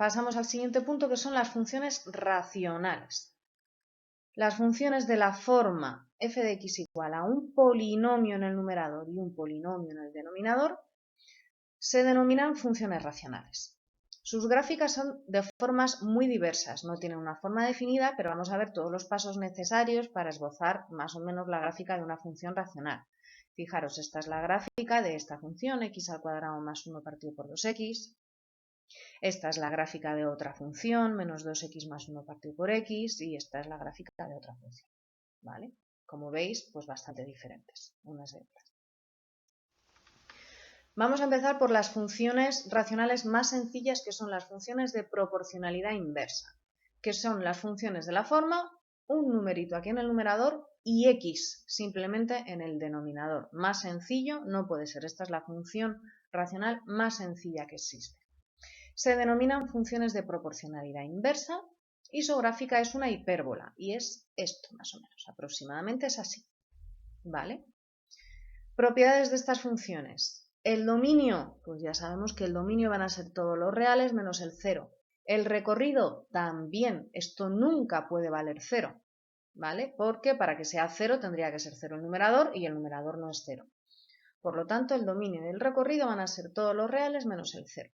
pasamos al siguiente punto, que son las funciones racionales. Las funciones de la forma f de x igual a un polinomio en el numerador y un polinomio en el denominador se denominan funciones racionales. Sus gráficas son de formas muy diversas, no tienen una forma definida, pero vamos a ver todos los pasos necesarios para esbozar más o menos la gráfica de una función racional. Fijaros, esta es la gráfica de esta función, x al cuadrado más 1 partido por 2x. Esta es la gráfica de otra función, menos 2x más 1 partido por x, y esta es la gráfica de otra función, ¿vale? Como veis, pues bastante diferentes unas de otras. Vamos a empezar por las funciones racionales más sencillas, que son las funciones de proporcionalidad inversa, que son las funciones de la forma un numerito aquí en el numerador y x simplemente en el denominador. Más sencillo no puede ser. Esta es la función racional más sencilla que existe. Se denominan funciones de proporcionalidad inversa y su gráfica es una hipérbola y es esto más o menos, aproximadamente es así, ¿vale? Propiedades de estas funciones. El dominio, pues ya sabemos que el dominio van a ser todos los reales menos el 0. El recorrido también, esto nunca puede valer 0, ¿vale? Porque para que sea 0 tendría que ser 0 el numerador y el numerador no es 0. Por lo tanto, el dominio y el recorrido van a ser todos los reales menos el 0.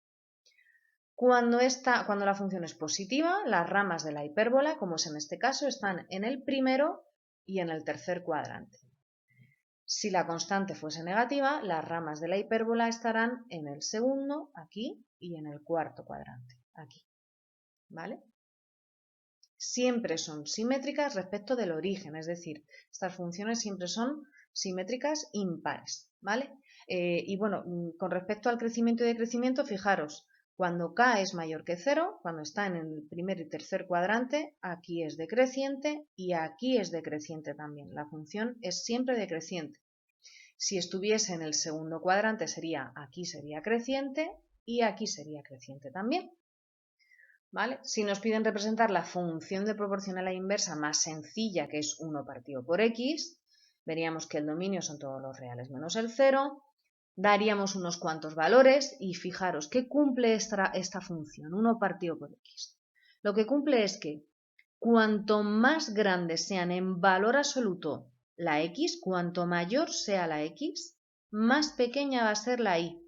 Cuando la función es positiva, las ramas de la hipérbola, como es en este caso, están en el primero y en el tercer cuadrante. Si la constante fuese negativa, las ramas de la hipérbola estarán en el segundo, aquí, y en el cuarto cuadrante, aquí, ¿vale? Siempre son simétricas respecto del origen, es decir, estas funciones siempre son simétricas impares, ¿vale? Y bueno, con respecto al crecimiento y decrecimiento, fijaros, cuando k es mayor que 0, cuando está en el primer y tercer cuadrante, aquí es decreciente y aquí es decreciente también. La función es siempre decreciente. Si estuviese en el segundo cuadrante, aquí sería creciente y aquí sería creciente también, ¿vale? Si nos piden representar la función de proporcionalidad inversa más sencilla, que es 1 partido por x, veríamos que el dominio son todos los reales menos el 0, daríamos unos cuantos valores y fijaros, ¿qué cumple esta función? 1 partido por x. Lo que cumple es que cuanto más grandes sean en valor absoluto la x, cuanto mayor sea la x, más pequeña va a ser la y.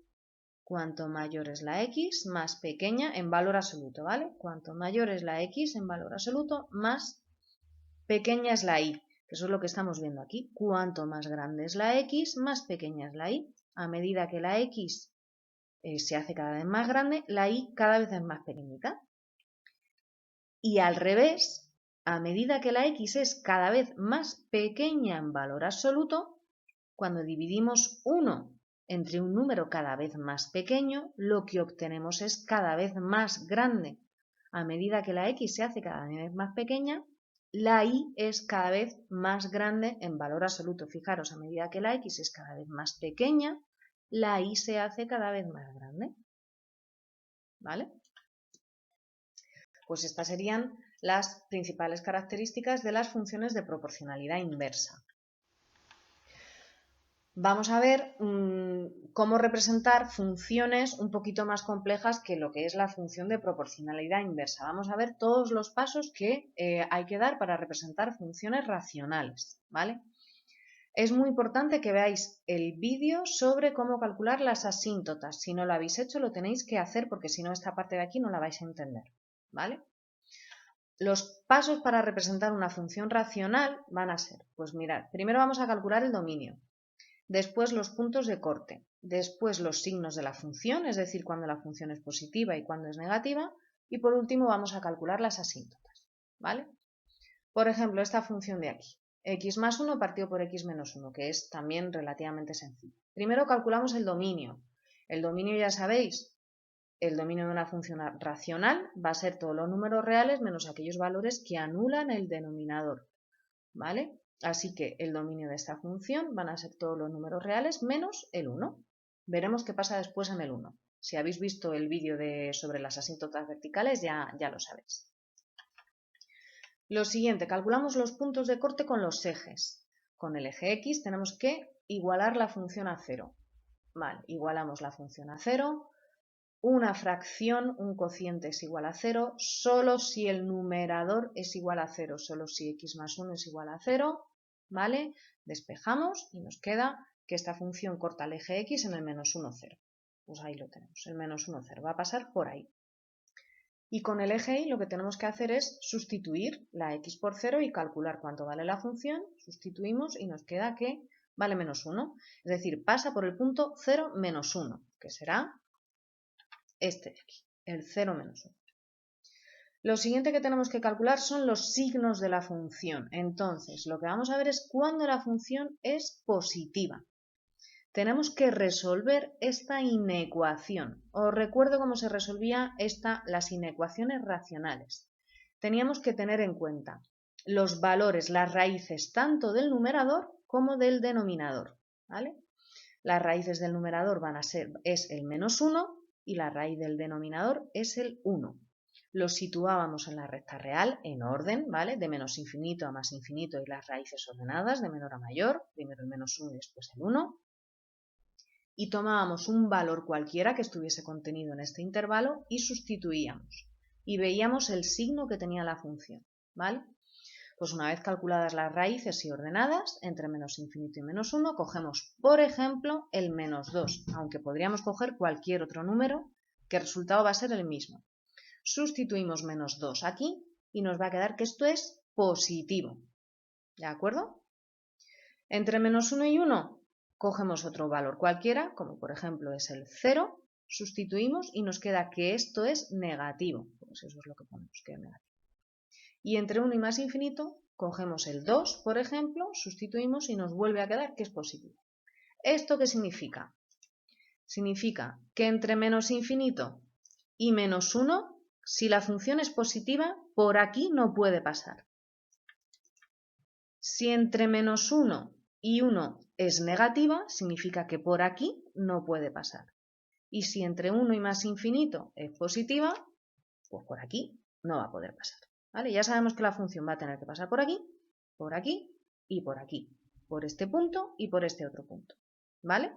Cuanto mayor es la x, más pequeña en valor absoluto, ¿vale? Cuanto mayor es la x en valor absoluto, más pequeña es la y. Eso es lo que estamos viendo aquí. Cuanto más grande es la x, más pequeña es la y. A medida que la x se hace cada vez más grande, la y cada vez es más pequeñita. Y al revés, a medida que la x es cada vez más pequeña en valor absoluto, cuando dividimos 1 entre un número cada vez más pequeño, lo que obtenemos es cada vez más grande. A medida que la x se hace cada vez más pequeña, la y es cada vez más grande en valor absoluto. Fijaros, a medida que la x es cada vez más pequeña, la y se hace cada vez más grande, ¿vale? Pues estas serían las principales características de las funciones de proporcionalidad inversa. Vamos a ver cómo representar funciones un poquito más complejas que lo que es la función de proporcionalidad inversa. Vamos a ver todos los pasos que hay que dar para representar funciones racionales, ¿vale? Es muy importante que veáis el vídeo sobre cómo calcular las asíntotas. Si no lo habéis hecho, lo tenéis que hacer porque si no, esta parte de aquí no la vais a entender, ¿vale? Los pasos para representar una función racional van a ser, pues mirad, primero vamos a calcular el dominio, después los puntos de corte, después los signos de la función, es decir, cuando la función es positiva y cuando es negativa, y por último vamos a calcular las asíntotas, ¿vale? Por ejemplo, esta función de aquí, x más 1 partido por x menos 1, que es también relativamente sencillo. Primero calculamos el dominio. El dominio ya sabéis, el dominio de una función racional va a ser todos los números reales menos aquellos valores que anulan el denominador, ¿vale? Así que el dominio de esta función van a ser todos los números reales menos el 1. Veremos qué pasa después en el 1. Si habéis visto el vídeo sobre las asíntotas verticales ya lo sabéis. Lo siguiente, calculamos los puntos de corte con los ejes. Con el eje x tenemos que igualar la función a 0. Vale, igualamos la función a 0. una fracción, un cociente es igual a 0, solo si el numerador es igual a 0, solo si x más 1 es igual a 0, ¿vale? Despejamos y nos queda que esta función corta el eje x en el menos 1, 0. Pues ahí lo tenemos, el menos 1, 0, va a pasar por ahí. Y con el eje y lo que tenemos que hacer es sustituir la x por 0 y calcular cuánto vale la función, sustituimos y nos queda que vale menos 1, es decir, pasa por el punto 0 menos 1, que será este de aquí, el 0 menos 1. Lo siguiente que tenemos que calcular son los signos de la función. Entonces, lo que vamos a ver es cuándo la función es positiva. Tenemos que resolver esta inecuación. Os recuerdo cómo se resolvía las inecuaciones racionales. Teníamos que tener en cuenta los valores, las raíces tanto del numerador como del denominador, ¿vale? Las raíces del numerador es el menos 1 y la raíz del denominador es el 1. Lo situábamos en la recta real en orden, ¿vale? De menos infinito a más infinito y las raíces ordenadas de menor a mayor, primero el menos 1 y después el 1. Y tomábamos un valor cualquiera que estuviese contenido en este intervalo y sustituíamos. Y veíamos el signo que tenía la función, ¿vale? Pues una vez calculadas las raíces y ordenadas, entre menos infinito y menos 1, cogemos, por ejemplo, el menos 2, aunque podríamos coger cualquier otro número, que el resultado va a ser el mismo. Sustituimos menos 2 aquí y nos va a quedar que esto es positivo. ¿De acuerdo? Entre menos 1 y 1 cogemos otro valor cualquiera, como por ejemplo es el 0, sustituimos y nos queda que esto es negativo. Pues eso es lo que ponemos, que es negativo. Y entre 1 y más infinito cogemos el 2, por ejemplo, sustituimos y nos vuelve a quedar que es positivo. ¿Esto qué significa? Significa que entre menos infinito y menos 1, si la función es positiva, por aquí no puede pasar. Si entre menos 1 y 1 es negativa, significa que por aquí no puede pasar. Y si entre 1 y más infinito es positiva, pues por aquí no va a poder pasar. ¿Vale? Ya sabemos que la función va a tener que pasar por aquí y por aquí, por este punto y por este otro punto. ¿Vale?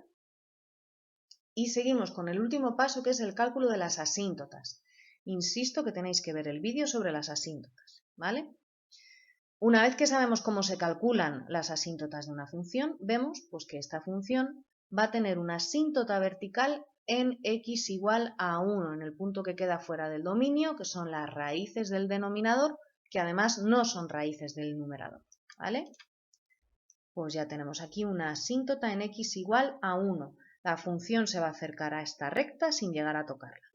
Y seguimos con el último paso, que es el cálculo de las asíntotas. Insisto que tenéis que ver el vídeo sobre las asíntotas, ¿vale? Una vez que sabemos cómo se calculan las asíntotas de una función, vemos pues, que esta función va a tener una asíntota vertical en x igual a 1, en el punto que queda fuera del dominio, que son las raíces del denominador, que además no son raíces del numerador, ¿vale? Pues ya tenemos aquí una asíntota en x igual a 1. La función se va a acercar a esta recta sin llegar a tocarla.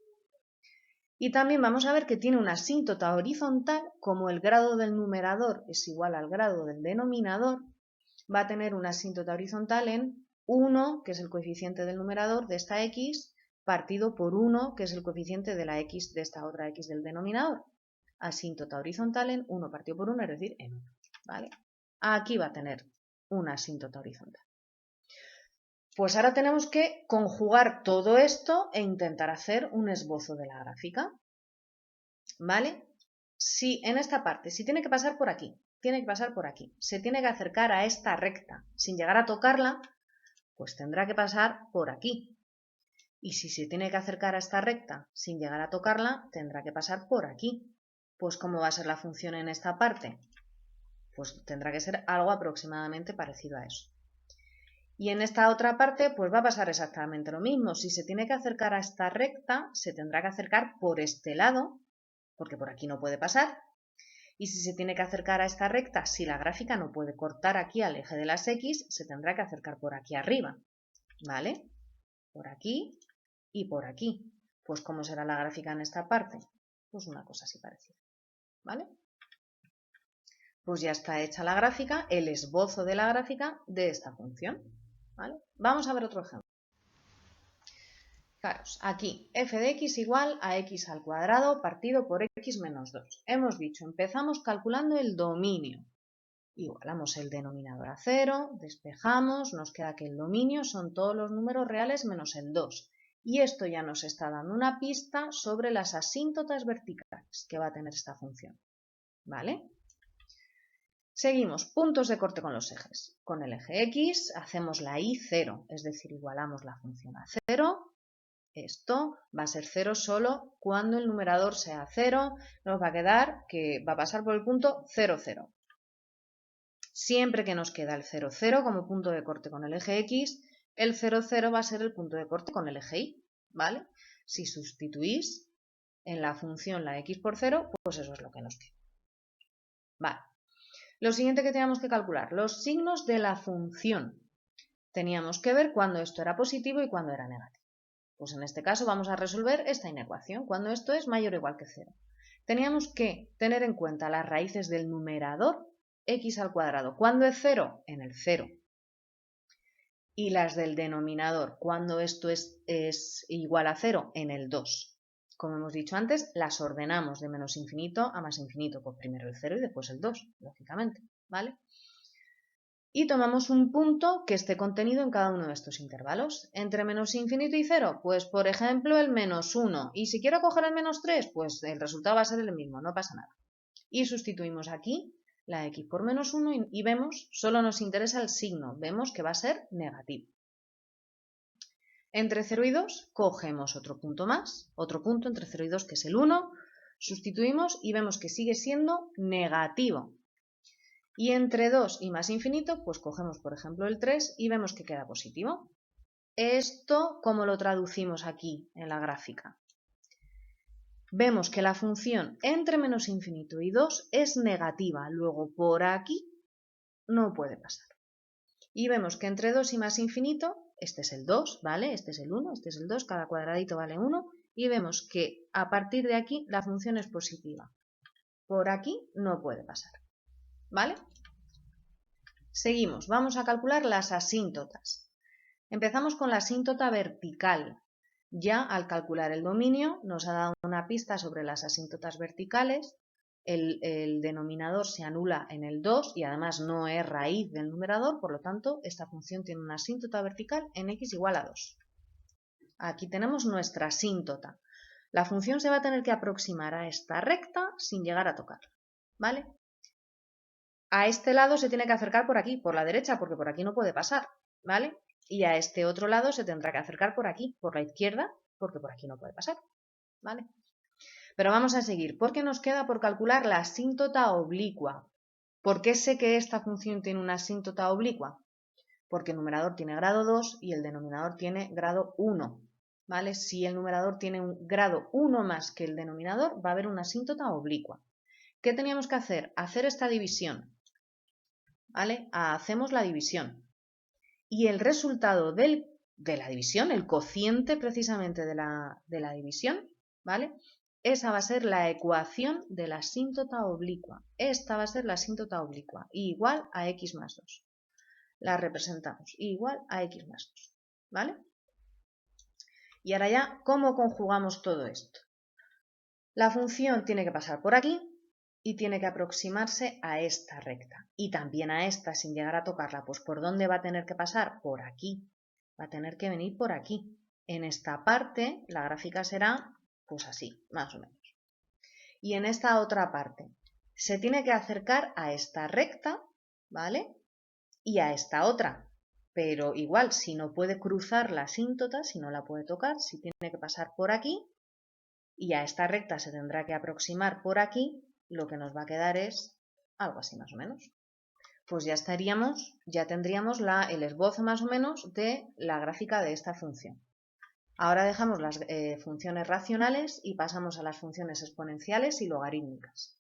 Y también vamos a ver que tiene una asíntota horizontal, como el grado del numerador es igual al grado del denominador, va a tener una asíntota horizontal en 1, que es el coeficiente del numerador de esta x, partido por 1, que es el coeficiente de la x de esta otra x del denominador. Asíntota horizontal en 1 partido por 1, es decir, en 1. ¿Vale? Aquí va a tener una asíntota horizontal. Pues ahora tenemos que conjugar todo esto e intentar hacer un esbozo de la gráfica. ¿Vale? Si en esta parte, si tiene que pasar por aquí, tiene que pasar por aquí, se tiene que acercar a esta recta sin llegar a tocarla, pues tendrá que pasar por aquí. Y si se tiene que acercar a esta recta sin llegar a tocarla, tendrá que pasar por aquí. Pues ¿cómo va a ser la función en esta parte? Pues tendrá que ser algo aproximadamente parecido a eso. Y en esta otra parte, pues va a pasar exactamente lo mismo. Si se tiene que acercar a esta recta, se tendrá que acercar por este lado, porque por aquí no puede pasar. Y si se tiene que acercar a esta recta, si la gráfica no puede cortar aquí al eje de las x, se tendrá que acercar por aquí arriba, ¿vale? Por aquí y por aquí. Pues ¿cómo será la gráfica en esta parte? Pues una cosa así parecida, ¿vale? Pues ya está hecha la gráfica, el esbozo de la gráfica de esta función, ¿vale? Vamos a ver otro ejemplo. Fijaros, aquí f de x igual a x al cuadrado partido por x menos 2. Hemos dicho, empezamos calculando el dominio. Igualamos el denominador a 0, despejamos, nos queda que el dominio son todos los números reales menos el 2. Y esto ya nos está dando una pista sobre las asíntotas verticales que va a tener esta función, ¿vale? Seguimos, puntos de corte con los ejes. Con el eje x hacemos la y 0, es decir, igualamos la función a 0. Esto va a ser 0 solo cuando el numerador sea 0, nos va a quedar que va a pasar por el punto 0, 0. Siempre que nos queda el 0, 0 como punto de corte con el eje X, el 0, 0 va a ser el punto de corte con el eje Y, ¿vale? Si sustituís en la función la X por 0, pues eso es lo que nos queda. Vale. Lo siguiente que teníamos que calcular, los signos de la función. Teníamos que ver cuándo esto era positivo y cuándo era negativo. Pues en este caso vamos a resolver esta inecuación, cuando esto es mayor o igual que 0. Teníamos que tener en cuenta las raíces del numerador, x al cuadrado. ¿Cuándo es 0? En el 0. Y las del denominador, cuando esto es igual a 0, en el 2. Como hemos dicho antes, las ordenamos de menos infinito a más infinito. Pues primero el 0 y después el 2, lógicamente, ¿vale? Y tomamos un punto que esté contenido en cada uno de estos intervalos. Entre menos infinito y 0, pues por ejemplo el menos 1. Y si quiero coger el menos 3, pues el resultado va a ser el mismo, no pasa nada. Y sustituimos aquí la x por menos 1 y vemos, solo nos interesa el signo, vemos que va a ser negativo. Entre 0 y 2 cogemos otro punto más, otro punto entre 0 y 2 que es el 1, sustituimos y vemos que sigue siendo negativo. Y entre 2 y más infinito, pues cogemos por ejemplo el 3 y vemos que queda positivo. Esto, ¿cómo lo traducimos aquí en la gráfica? Vemos que la función entre menos infinito y 2 es negativa, luego por aquí no puede pasar. Y vemos que entre 2 y más infinito, este es el 2, ¿vale? Este es el 1, este es el 2, cada cuadradito vale 1, y vemos que a partir de aquí la función es positiva. Por aquí no puede pasar, ¿vale? Seguimos, vamos a calcular las asíntotas. Empezamos con la asíntota vertical. Ya al calcular el dominio nos ha dado una pista sobre las asíntotas verticales. El denominador se anula en el 2 y además no es raíz del numerador, por lo tanto esta función tiene una asíntota vertical en x igual a 2. Aquí tenemos nuestra asíntota. La función se va a tener que aproximar a esta recta sin llegar a tocarla, ¿vale? A este lado se tiene que acercar por aquí, por la derecha, porque por aquí no puede pasar, ¿vale? Y a este otro lado se tendrá que acercar por aquí, por la izquierda, porque por aquí no puede pasar, ¿vale? Pero vamos a seguir, porque nos queda por calcular la asíntota oblicua. ¿Por qué sé que esta función tiene una asíntota oblicua? Porque el numerador tiene grado 2 y el denominador tiene grado 1, ¿vale? Si el numerador tiene un grado 1 más que el denominador, va a haber una asíntota oblicua. ¿Qué teníamos que hacer? Hacer esta división, ¿vale? Hacemos la división. Y el resultado de la división, el cociente precisamente de la división, ¿vale? Esa va a ser la ecuación de la asíntota oblicua. Esta va a ser la asíntota oblicua, igual a x más 2. La representamos, igual a x más 2, ¿vale? Y ahora ya, ¿cómo conjugamos todo esto? La función tiene que pasar por aquí y tiene que aproximarse a esta recta. Y también a esta sin llegar a tocarla. Pues ¿por dónde va a tener que pasar? Por aquí. Va a tener que venir por aquí. En esta parte la gráfica será pues así, más o menos. Y en esta otra parte se tiene que acercar a esta recta, ¿vale? Y a esta otra. Pero igual, si no puede cruzar la asíntota, si no la puede tocar, si tiene que pasar por aquí y a esta recta se tendrá que aproximar por aquí, lo que nos va a quedar es algo así más o menos. Pues ya tendríamos el esbozo más o menos de la gráfica de esta función. Ahora dejamos las funciones racionales y pasamos a las funciones exponenciales y logarítmicas.